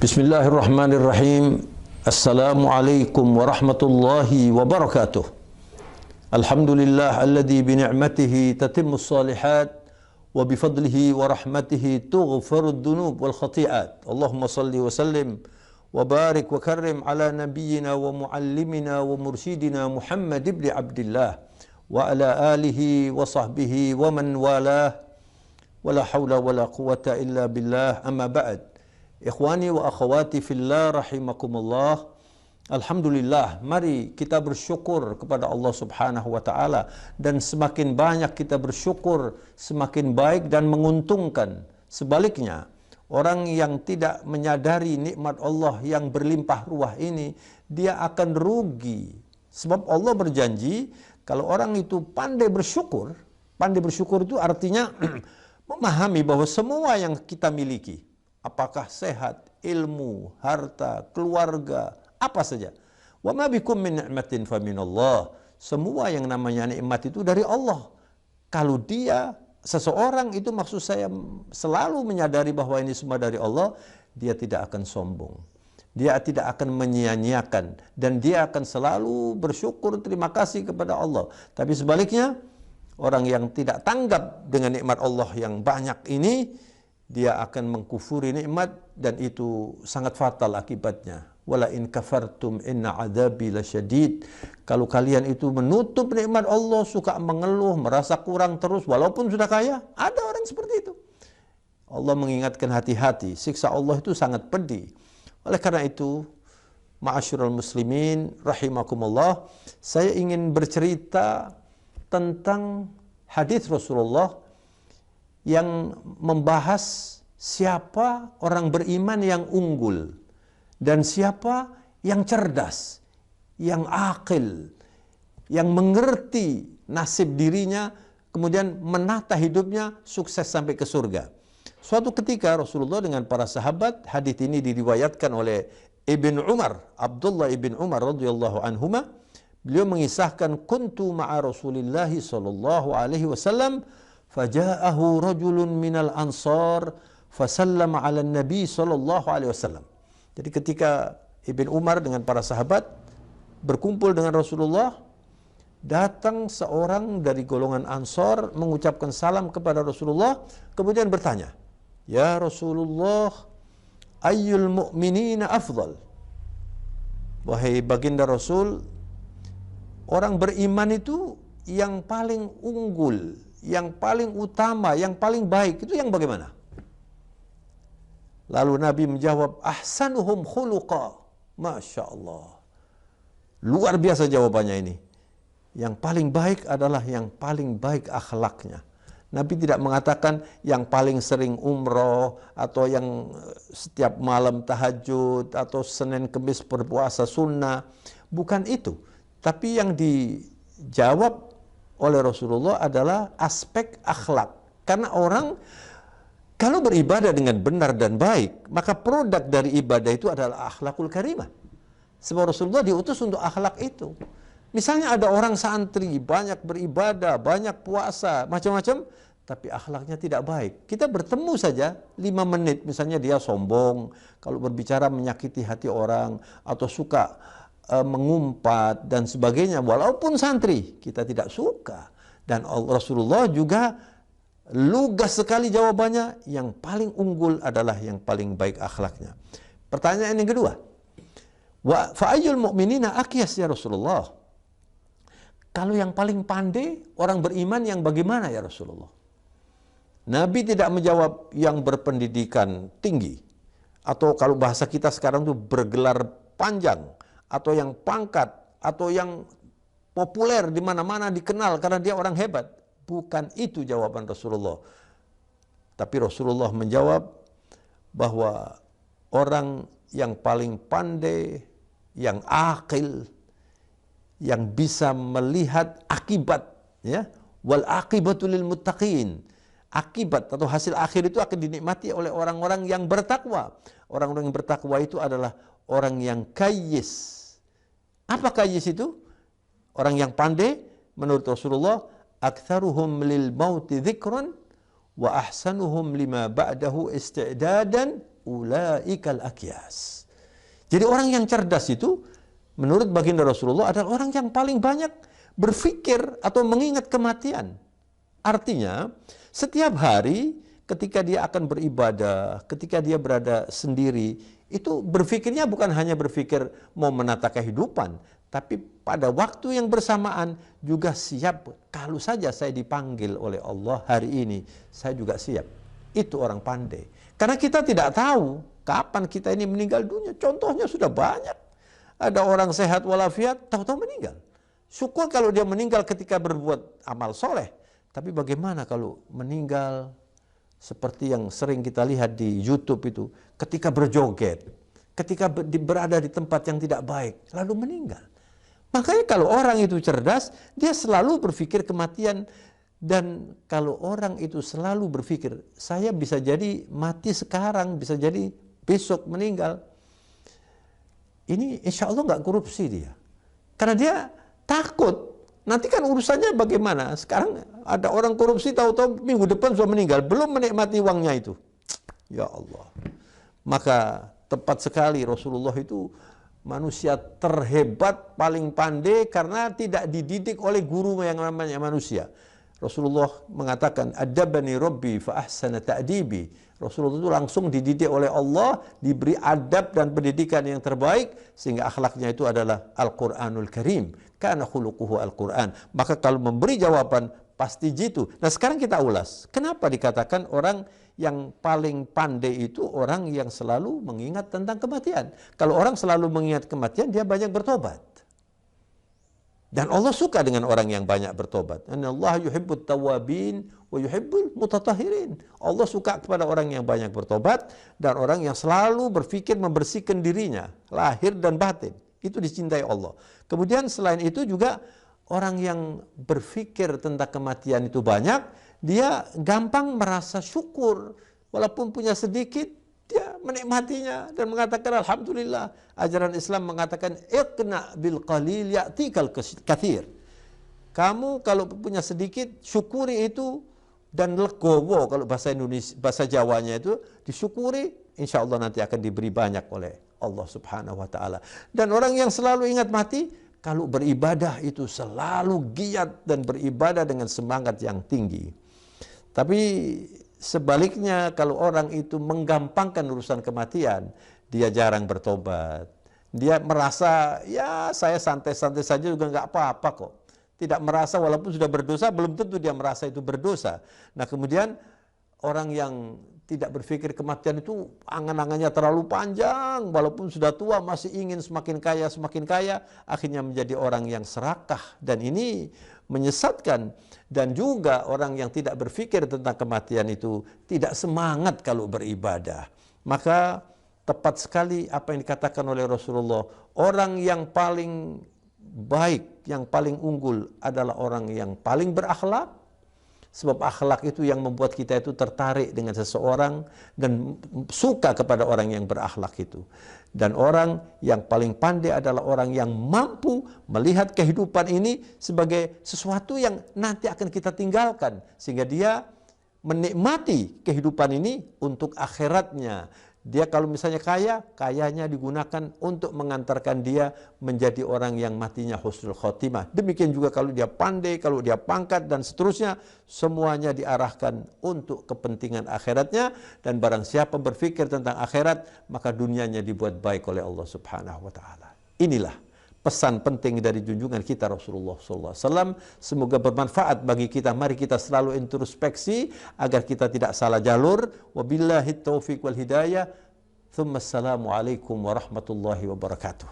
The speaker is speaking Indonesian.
Bismillahirrahmanirrahim. Assalamualaikum warahmatullahi wabarakatuh. Alhamdulillah alladzi bi ni'matihi tatimmus shalihat wa bi fadlihi wa rahmatihi tughfarud dunub wal khati'at. Allahumma salli wa sallim wa barik wa karrim ala nabiyyina wa muallimina wa mursyidina Muhammad ibn Abdullah wa ala alihi wa sahbihi wa man walah. Wala haula wala quwata illa billah. Amma ba'd. Ikhwani wa akhwati fillah rahimakumullah. Alhamdulillah, mari kita bersyukur kepada Allah Subhanahu wa taala, dan semakin banyak kita bersyukur semakin baik dan menguntungkan. Sebaliknya, orang yang tidak menyadari nikmat Allah yang berlimpah ruah ini, dia akan rugi. Sebab Allah berjanji kalau orang itu pandai bersyukur itu artinya memahami bahwa semua yang kita miliki, apakah sehat, ilmu, harta, keluarga, apa saja. Wa ma bikum min ni'matin fa minallah. Semua yang namanya nikmat itu dari Allah. Kalau seseorang itu, maksud saya, selalu menyadari bahwa ini semua dari Allah, dia tidak akan sombong. Dia tidak akan menyia-nyiakan, dan dia akan selalu bersyukur terima kasih kepada Allah. Tapi sebaliknya, orang yang tidak tanggap dengan nikmat Allah yang banyak ini, dia akan mengkufuri nikmat, dan itu sangat fatal akibatnya. Wala in kafartum inna adzabi lasyadid. Kalau kalian itu menutup nikmat Allah, suka mengeluh, merasa kurang terus walaupun sudah kaya, ada orang seperti itu. Allah mengingatkan hati-hati, siksa Allah itu sangat pedih. Oleh karena itu, ma'asyiral muslimin rahimakumullah, saya ingin bercerita tentang hadis Rasulullah yang membahas siapa orang beriman yang unggul dan siapa yang cerdas, yang akil, yang mengerti nasib dirinya, kemudian menata hidupnya sukses sampai ke surga. Suatu ketika Rasulullah dengan para sahabat, hadis ini diriwayatkan oleh Ibn Umar, Abdullah Ibn Umar radhiyallahu anhuma, beliau mengisahkan, kuntu ma'a Rasulillahi sallallahu alaihi wasallam faja'ahu rajulun minal ansar fasallama ala nabi sallallahu alaihi wasallam. Jadi ketika Ibn Umar dengan para sahabat berkumpul dengan Rasulullah, datang seorang dari golongan Ansar mengucapkan salam kepada Rasulullah, kemudian bertanya, "Ya Rasulullah, ayyul mu'minina afdal?" Wahai baginda Rasul, orang beriman itu yang paling unggul, yang paling utama, yang paling baik itu yang bagaimana? Lalu Nabi menjawab, ahsanuhum khuluqa. Masya Allah, luar biasa jawabannya ini. Yang paling baik adalah yang paling baik akhlaknya. Nabi tidak mengatakan yang paling sering umroh, atau yang setiap malam tahajud, atau Senin Kemis berpuasa sunnah. Bukan itu. Tapi yang dijawab oleh Rasulullah adalah aspek akhlak. Karena orang kalau beribadah dengan benar dan baik, maka produk dari ibadah itu adalah akhlakul karimah. Sebab Rasulullah diutus untuk akhlak itu. Misalnya ada orang santri, banyak beribadah, banyak puasa, macam-macam, tapi akhlaknya tidak baik. Kita bertemu saja 5 menit, misalnya dia sombong, kalau berbicara menyakiti hati orang, atau suka mengumpat dan sebagainya, walaupun santri kita tidak suka. Dan Rasulullah juga lugas sekali jawabannya, yang paling unggul adalah yang paling baik akhlaknya. Pertanyaan yang kedua, wa fa ayyul mu'minina aqyas ya Rasulullah? Kalau yang paling pandai orang beriman yang bagaimana ya Rasulullah? Nabi tidak menjawab yang berpendidikan tinggi, atau kalau bahasa kita sekarang itu bergelar panjang, atau yang pangkat, atau yang populer di mana-mana dikenal karena dia orang hebat. Bukan itu jawaban Rasulullah. Tapi Rasulullah menjawab bahwa orang yang paling pandai, yang akil, yang bisa melihat akibat, ya, wal aqibatul lil muttaqin. Akibat atau hasil akhir itu akan dinikmati oleh orang-orang yang bertakwa. Orang-orang yang bertakwa itu adalah orang yang kayyis. Apa kayyis itu? Orang yang pandai menurut Rasulullah, aktsaruhum lil mauti dzikran wa ahsanuhum lima ba'dahu isti'dadan ulaikal akyas. Jadi orang yang cerdas itu menurut baginda Rasulullah adalah orang yang paling banyak berpikir atau mengingat kematian. Artinya, setiap hari ketika dia akan beribadah, ketika dia berada sendiri, itu berpikirnya bukan hanya berpikir mau menata kehidupan, tapi pada waktu yang bersamaan juga siap, kalau saja saya dipanggil oleh Allah hari ini, saya juga siap. Itu orang pandai. Karena kita tidak tahu kapan kita ini meninggal dunia. Contohnya sudah banyak. Ada orang sehat walafiat, tahu-tahu meninggal. Syukur kalau dia meninggal ketika berbuat amal soleh. Tapi bagaimana kalau meninggal seperti yang sering kita lihat di YouTube itu, ketika berjoget, ketika berada di tempat yang tidak baik, lalu meninggal. Makanya kalau orang itu cerdas, dia selalu berpikir kematian. Dan kalau orang itu selalu berpikir, saya bisa jadi mati sekarang, bisa jadi besok meninggal. Ini insya Allah nggak korupsi dia. Karena dia takut. Nanti kan urusannya bagaimana? Sekarang ada orang korupsi tahu-tahu minggu depan sudah meninggal, belum menikmati uangnya itu. Ya Allah. Maka tepat sekali Rasulullah itu manusia terhebat, paling pandai karena tidak dididik oleh guru yang namanya manusia. Rasulullah mengatakan, adabani Rabbi fa ahsana ta'dibi. Rasulullah itu langsung dididik oleh Allah, diberi adab dan pendidikan yang terbaik, sehingga akhlaknya itu adalah Al-Quranul Karim. Kana khuluquhu Al-Quran. Maka kalau memberi jawaban, pasti jitu. Nah sekarang kita ulas, kenapa dikatakan orang yang paling pandai itu orang yang selalu mengingat tentang kematian? Kalau orang selalu mengingat kematian, dia banyak bertobat. Dan Allah suka dengan orang yang banyak bertobat. Allah yuhibbut tawabin wa yuhibbul mutatahhirin. Allah suka kepada orang yang banyak bertobat dan orang yang selalu berpikir membersihkan dirinya, lahir dan batin. Itu dicintai Allah. Kemudian selain itu juga orang yang berpikir tentang kematian itu banyak, dia gampang merasa syukur. Walaupun punya sedikit, dia menikmatinya dan mengatakan alhamdulillah. Ajaran Islam mengatakan iqna bil qalil ya'tikal katsir. Kamu kalau punya sedikit syukuri itu dan legowo, kalau bahasa Indonesia, bahasa Jawanya itu disyukuri, insya Allah nanti akan diberi banyak oleh Allah Subhanahu wa taala. Dan orang yang selalu ingat mati, kalau beribadah itu selalu giat dan beribadah dengan semangat yang tinggi. Tapi sebaliknya kalau orang itu menggampangkan urusan kematian, dia jarang bertobat. Dia merasa, ya saya santai-santai saja juga nggak apa-apa kok. Tidak merasa walaupun sudah berdosa, belum tentu dia merasa itu berdosa. Nah kemudian orang yang tidak berpikir kematian itu angan-angannya terlalu panjang, walaupun sudah tua masih ingin semakin kaya, akhirnya menjadi orang yang serakah. Dan ini menyesatkan. Dan juga orang yang tidak berpikir tentang kematian itu tidak semangat kalau beribadah. Maka tepat sekali apa yang dikatakan oleh Rasulullah, orang yang paling baik, yang paling unggul adalah orang yang paling berakhlak. Sebab akhlak itu yang membuat kita itu tertarik dengan seseorang dan suka kepada orang yang berakhlak itu. Dan orang yang paling pandai adalah orang yang mampu melihat kehidupan ini sebagai sesuatu yang nanti akan kita tinggalkan. Sehingga dia menikmati kehidupan ini untuk akhiratnya. Dia kalau misalnya kaya, kayanya digunakan untuk mengantarkan dia menjadi orang yang matinya husnul khotimah. Demikian juga kalau dia pandai, kalau dia pangkat dan seterusnya, semuanya diarahkan untuk kepentingan akhiratnya. Dan barang siapa berpikir tentang akhirat, maka dunianya dibuat baik oleh Allah Subhanahu wa taala. Inilah pesan penting dari junjungan kita Rasulullah SAW. Semoga bermanfaat bagi kita. Mari kita selalu introspeksi agar kita tidak salah jalur. Wabillahi taufiq wal hidayah. Thumma assalamu alaikum warahmatullahi wabarakatuh.